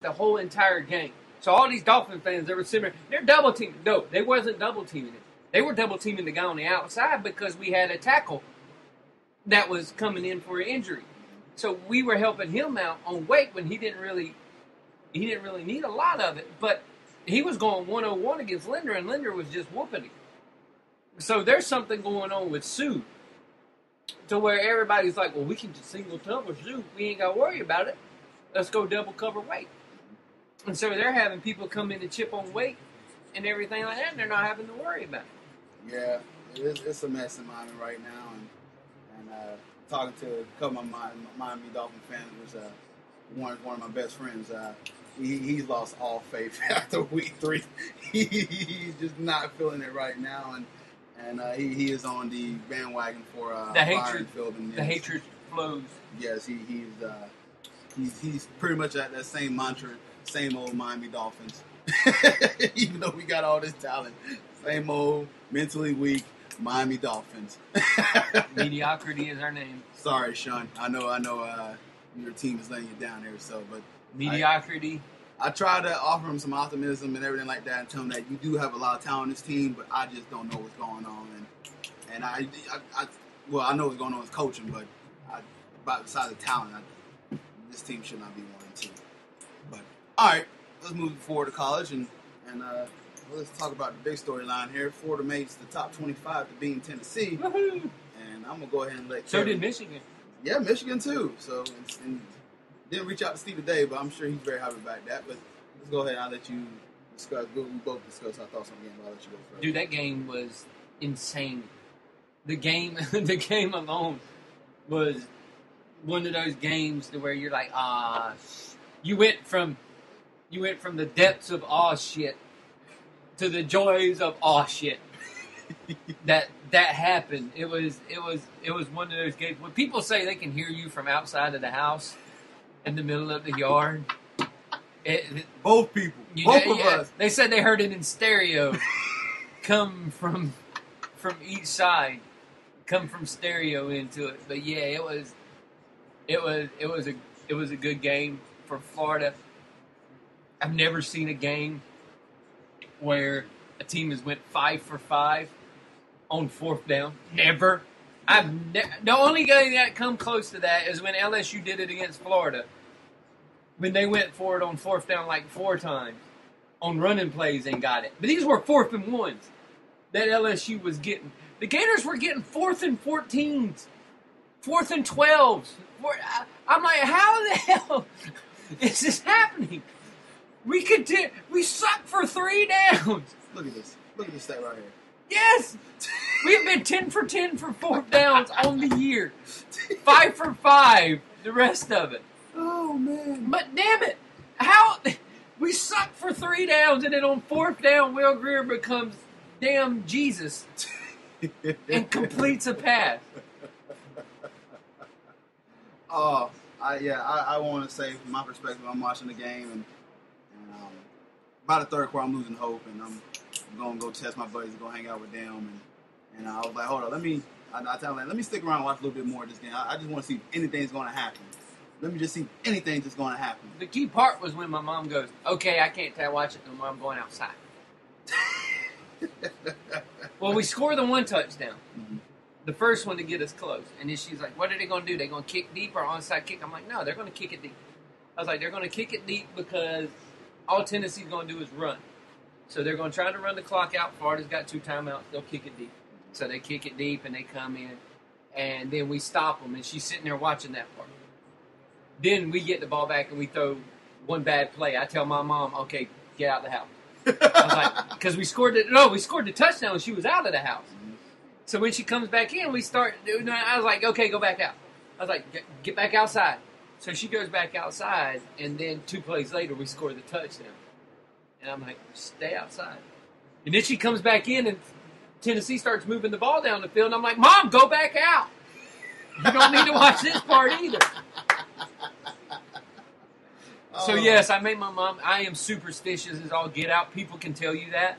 the whole entire game. So all these Dolphin fans, they were sitting there, they're double teaming. No, they wasn't double teaming it. They were double teaming the guy on the outside because we had a tackle that was coming in for an injury. So we were helping him out on weight when he didn't really need a lot of it. But he was going 101 against Linder, and Linder was just whooping him. So there's something going on with Sue to where everybody's like, well, we can just single cover Sue. We ain't got to worry about it. Let's go double cover weight. And so they're having people come in and chip on weight and everything like that, and they're not having to worry about it. Yeah, it's a mess in Miami right now. And talking to a couple of my Miami Dolphin fans, was one of my best friends. He's lost all faith after week 3. He's just not feeling it right now, and he is on the bandwagon for the hatred. Field. The hatred flows. Yes, he's pretty much at that same mantra, same old Miami Dolphins. Even though we got all this talent, same old mentally weak Miami Dolphins. Mediocrity is our name. Sorry, Sean. I know. Your team is letting you down there. But mediocrity. I try to offer him some optimism and everything like that, and tell him that you do have a lot of talent in this team, but I just don't know what's going on. And I know what's going on with coaching, but besides the talent, this team should not be 1-2. But all right, let's move forward to college and let's talk about the big storyline here. Florida makes the top 25 to beat Tennessee. Woohoo! And I'm gonna go ahead and let. So did Michigan. Yeah, Michigan too. So and didn't reach out to Steve today, but I'm sure he's very happy about that. But let's go ahead and I'll let you discuss. We both discuss our thoughts on the game. I'll let you go first. Dude, that game was insane. The game alone was one of those games to where you're like, you went from the depths of shit to the joys of shit. that happened. It was one of those games when people say they can hear you from outside of the house in the middle of the yard. Both people, both of us. They said they heard it in stereo, come from each side, come from stereo into it. But yeah, it was a good game for Florida. I've never seen a game where a team has went 5 for 5 on 4th down. Never. The only game that come close to that is when LSU did it against Florida. When they went for it on 4th down like 4 times on running plays and got it. But these were 4th and 1s that LSU was getting. The Gators were getting 4th and 14s, 4th and 12s. I'm like, how the hell is this happening? We suck for 3 downs. Look at this. Look at this stat right here. Yes! We've been 10 for 10 for 4th downs on the year. 5 for 5 the rest of it. Oh, man. But damn it, how we suck for 3 downs, and then on 4th down, Will Greer becomes damn Jesus and completes a pass. I want to say from my perspective, I'm watching the game, and by the 3rd quarter, I'm losing hope, and I'm going to go test my buddies and go hang out with them. And I was like, hold on, I tell them, let me stick around and watch a little bit more of this game. I just want to see if anything's going to happen. Let me just see if anything's just going to happen. The key part was when my mom goes, okay, I can't watch it no more, I'm going outside. Well, we score the 1 touchdown. Mm-hmm. The first one to get us close. And then she's like, what are they going to do? They going to kick deep or onside kick? I'm like, no, they're going to kick it deep. I was like, they're going to kick it deep because all Tennessee's going to do is run. So they're going to try to run the clock out. Florida's got 2 timeouts. They'll kick it deep. So they kick it deep, and they come in. And then we stop them, and she's sitting there watching that part. Then we get the ball back, and we throw one bad play. I tell my mom, okay, get out of the house. I was like, because we scored the touchdown when she was out of the house. So when she comes back in, we start doing that. I was like, okay, go back out. I was like, get back outside. So she goes back outside, and then 2 plays later, we score the touchdown. And I'm like, stay outside. And then she comes back in, and Tennessee starts moving the ball down the field. And I'm like, Mom, go back out. You don't need to watch this part either. So, yes, I made my mom. I am superstitious as all get out. People can tell you that.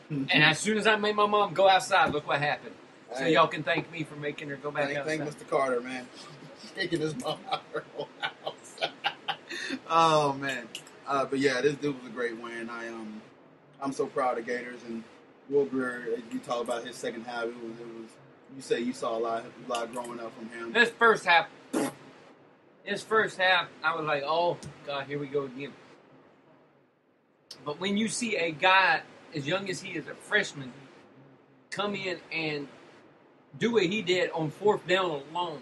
And as soon as I made my mom go outside, look what happened. So y'all can thank me for making her go back outside. Thank Mr. Carter, man. Taking his mom out of her whole house. Oh man, but yeah, this was a great win. I'm so proud of Gators and Will Greer. As you talk about his second half, it was. You say you saw a lot growing up from him. This first half, I was like, oh God, here we go again. But when you see a guy as young as he is, a freshman, come in and do what he did on fourth down alone,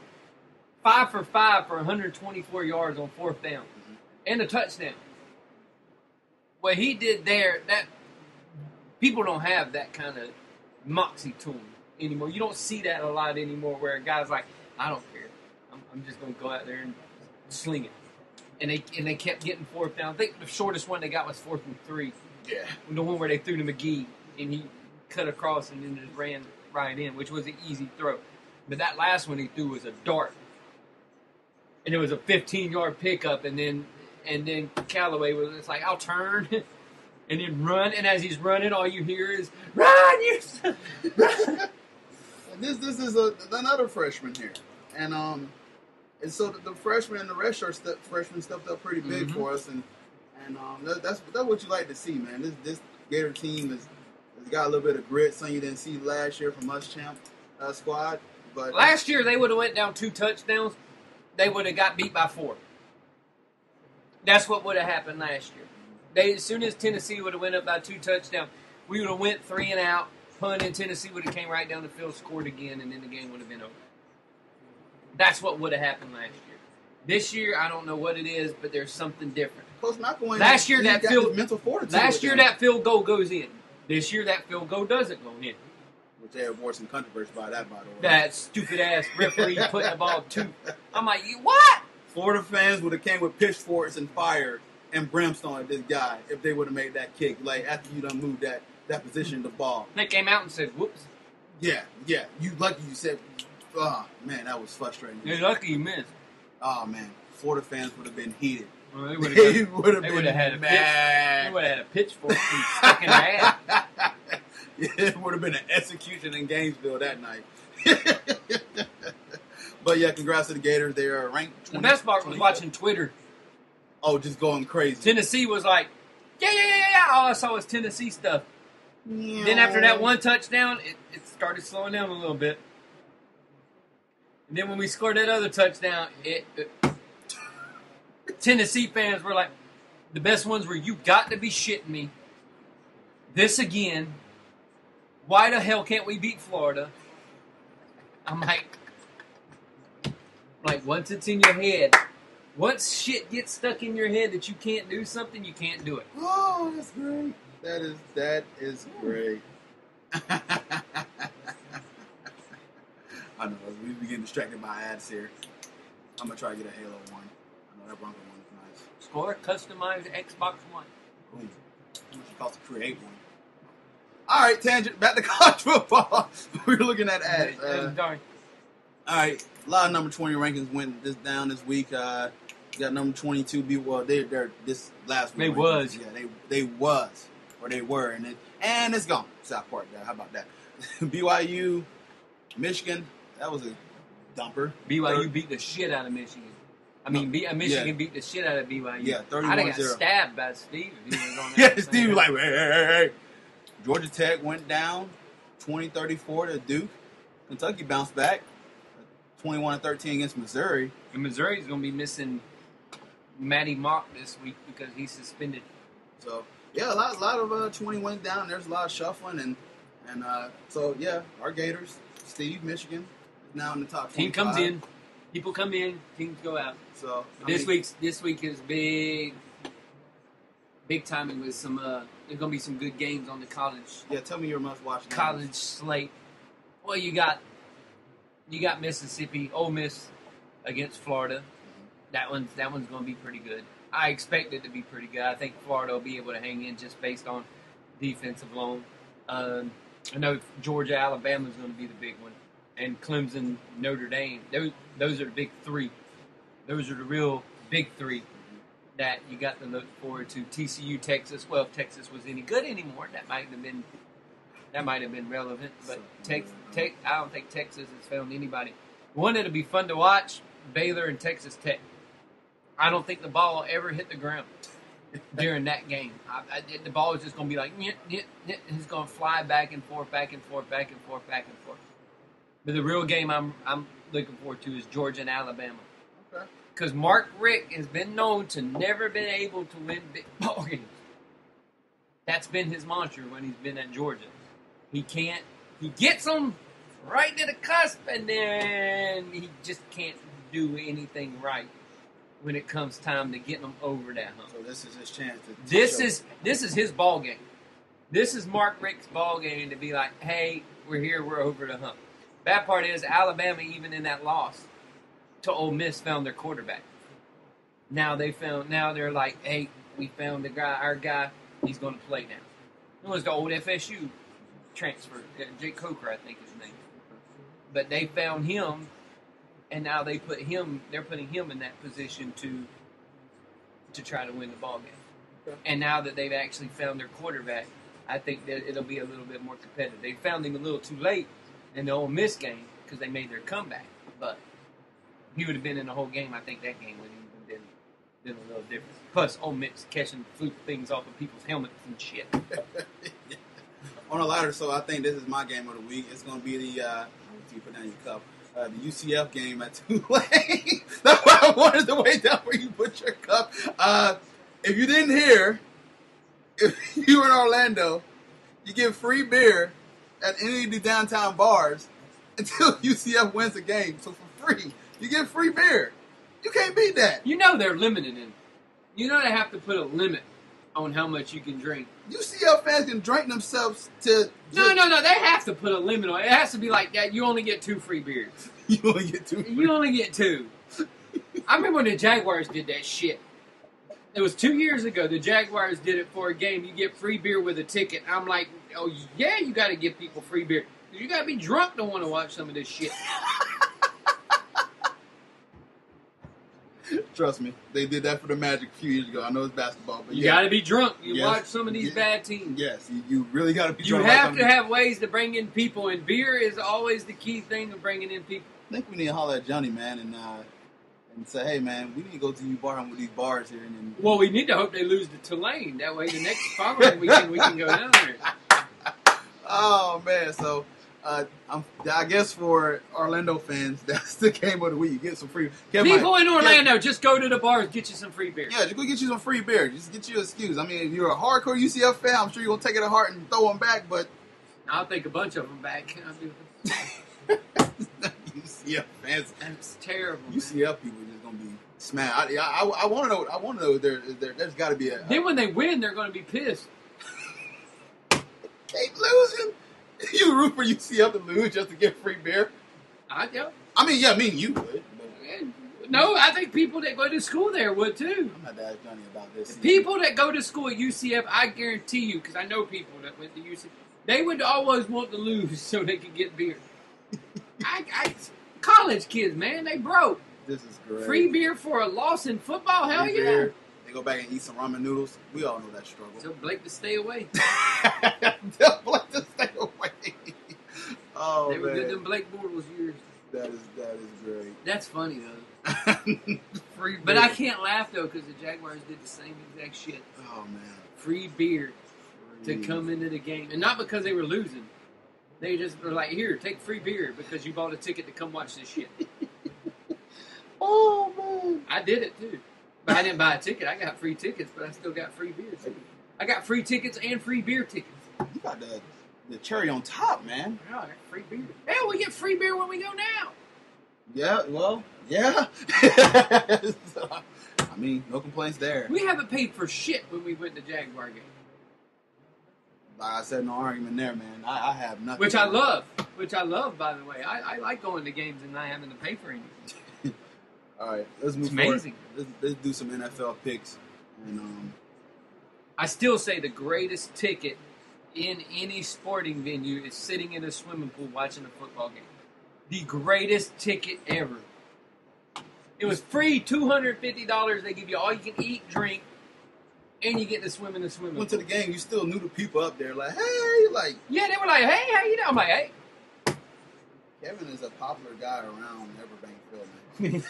5 for 5 for 124 yards on fourth down, and a touchdown. What he did there, that people don't have that kind of moxie to him anymore. You don't see that a lot anymore, where a guy's like, I don't care, I'm just going to go out there and sling it. And they kept getting fourth down. I think the shortest one they got was 4th and 3. Yeah. The one where they threw to McGee, and he cut across and then just ran right in, which was an easy throw. But that last one he threw was a dart. And it was a 15-yard pickup, and then Callaway was just like, I'll turn and then run. And as he's running, all you hear is, run, you son. This is another freshman here. And so the freshmen and the redshirt freshmen stepped up pretty big for us, and that's what you like to see, man. This Gator team has got a little bit of grit, something you didn't see last year from us champ squad. But last year they would have went down 2 touchdowns, they would have got beat by 4. That's what would have happened last year. As soon as Tennessee would have went up by 2 touchdowns, we would have went 3 and out, punted, and Tennessee would have came right down the field, scored again, and then the game would have been over. That's what would have happened last year. This year, I don't know what it is, but there's something different. Last year, that field goal goes in. This year, that field goal doesn't go in. Which they avoid some controversy by that, by the way. That stupid-ass referee putting the ball 2. I'm like, what? Florida fans would have came with pitchforks and fire and brimstone at this guy if they would have made that kick. Like, after you done moved that position of the ball. They came out and said, whoops. Yeah. You lucky you said... Oh, man, that was frustrating. You're lucky you missed. Oh, man. Florida fans would have been heated. Well, they would have had a pitchfork stuck in their ass. Yeah, it would have been an execution in Gainesville that night. But, yeah, congrats to the Gators. They are ranked 20. The best part was watching Twitter. Oh, just going crazy. Tennessee was like, yeah. All I saw was Tennessee stuff. Yeah. Then after that one touchdown, it started slowing down a little bit. And then when we scored that other touchdown, Tennessee fans were like, the best ones were, you got to be shitting me. This again. Why the hell can't we beat Florida? I'm like, once it's in your head, once shit gets stuck in your head that you can't do something, you can't do it. Oh, that's great. That is great. I know, we be getting distracted by ads here. I'm going to try to get a Halo one. I know that Bronco one is nice. Score customized Xbox One. Boom. How much it costs to create one? All right, tangent. Back to college football. We were looking at ads. Darn. All right, a lot of number 20 rankings went down this week. Got number 22. They're this last week. They was. Yeah, they was. Or they were. And it's gone. South Park. How about that? BYU, Michigan. That was a dumper. BYU beat the shit out of Michigan. Michigan beat the shit out of BYU. Yeah, 31-0. I got stabbed by Steve. Yeah, Steve was like, hey. Georgia Tech went down 20-34 to Duke. Kentucky bounced back 21-13 against Missouri. And Missouri's going to be missing Matty Mock this week because he's suspended. So, yeah, a lot of 20 went down. There's a lot of shuffling. And so, yeah, our Gators, Steve, Michigan, is now in the top 25. Team comes in. People come in. Teams go out. So this week is big timing with some. There's gonna be some good games on the college. Yeah, tell me your must-watch college slate. Well, you got Mississippi, Ole Miss against Florida. That one's gonna be pretty good. I expect it to be pretty good. I think Florida will be able to hang in just based on defensive alone. I know Georgia, Alabama is going to be the big one, and Clemson, Notre Dame. Those are the big three. Those are the real big three that you got to look forward to. TCU, Texas. Well, if Texas was any good anymore, that might have been relevant. But I don't think Texas has found anybody. One that'll be fun to watch: Baylor and Texas Tech. I don't think the ball ever hit the ground during that game. The ball is just going to be like, it's going to fly back and forth, back and forth, back and forth, back and forth. But the real game I'm looking forward to is Georgia and Alabama. Okay. Because Mark Richt has been known to never been able to win big ball games. That's been his mantra when he's been at Georgia. He gets them right to the cusp, and then he just can't do anything right when it comes time to getting them over that hump. So this is his chance to This is his ball game. This is Mark Richt's ball game to be like, hey, we're here, we're over the hump. Bad part is Alabama, even in that loss to Ole Miss, found their quarterback. Now they're like, hey, we found our guy. He's going to play now. It was the old FSU transfer, Jake Coker, I think his name. But they found him, and now they're putting him in that position to try to win the ball game. Okay. And now that they've actually found their quarterback, I think that it'll be a little bit more competitive. They found him a little too late in the Ole Miss game because they made their comeback. But he would have been in the whole game. I think that game would have been a little different. Plus, Ole Miss catching fluke things off of people's helmets and shit. On a lighter, so I think this is my game of the week. It's going to be the you put down your cup. The UCF game at Tulane. That's why I wanted to wait down where you put your cup. If you didn't hear, if you were in Orlando, you get free beer at any of the downtown bars until UCF wins the game. So for free, you get free beer. You can't beat that. You know they're limited in. You know they have to put a limit on how much you can drink. UCF fans can drink themselves to... No. They have to put a limit on it. It has to be like that. You only get 2 free beers. You only get 2 You only get 2. I remember when the Jaguars did that shit. It was 2 years ago. The Jaguars did it for a game. You get free beer with a ticket. I'm like, oh, yeah, you got to give people free beer. You got to be drunk to want to watch some of this shit. Trust me, they did that for the Magic a few years ago. I know it's basketball, but you got to be drunk. You watch some of these bad teams. Yes, you really got to be drunk. You have to have ways to bring in people, and beer is always the key thing of bringing in people. I think we need to holler at Johnny, man, and say, hey, man, we need to go to you bar with these bars here. And well, we need to hope they lose to Tulane. That way, the next following weekend we can go down there. Oh man, so. I guess for Orlando fans, that's the game of the week. You get some free... People in Orlando, just go to the bars, get you some free beer. Yeah, just go get you some free beer. Just get you an excuse. I mean, if you're a hardcore UCF fan, I'm sure you're going to take it to heart and throw them back, but... I'll take a bunch of them back. UCF fans... That's terrible, UCF people are just going to be smashed. I want to know... I want to know there's got to be a... Then when they win, they're going to be pissed. Keep losing. You root for UCF to lose just to get free beer? Yeah. I mean, you would. No, I think people that go to school there would too. I'm not to ask Johnny about this. People that go to school at UCF, I guarantee you, because I know people that went to UCF, they would always want to lose so they could get beer. College kids, man, they broke. This is great. Free beer for a loss in football? Hell yeah. Beer. They go back and eat some ramen noodles. We all know that struggle. Tell Blake to stay away. Tell Blake to stay away. Oh, they were good in Blake Bortles years. That is great. That's funny though. Free beer. But I can't laugh though because the Jaguars did the same exact shit. Oh man. Free beer to come into the game, and not because they were losing. They just were like, "Here, take free beer because you bought a ticket to come watch this shit." Oh man. I did it too. But I didn't buy a ticket. I got free tickets, but I still got free beer too. I got free tickets and free beer tickets. You got the cherry on top, man. Yeah, I got free beer. Hell, we get free beer when we go now. Yeah, well, yeah. So, I mean, no complaints there. We haven't paid for shit when we went to Jaguar game. Like I said, no argument there, man. I have nothing. Which I love, by the way. I like going to games and not having to pay for anything. All right, let's move forward. It's amazing. Let's do some NFL picks. And I still say the greatest ticket in any sporting venue is sitting in a swimming pool watching a football game. The greatest ticket ever. It was free, $250. They give you all you can eat, drink, and you get to swim in the swimming pool. Went to the game, you still knew the people up there. Like, hey, like... Yeah, they were like, hey, how you doing? I'm like, hey. Kevin is a popular guy around Everbank Field, man.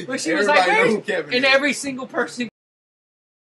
But she was like, Everybody know "Where's-" who Kevin and is. every single person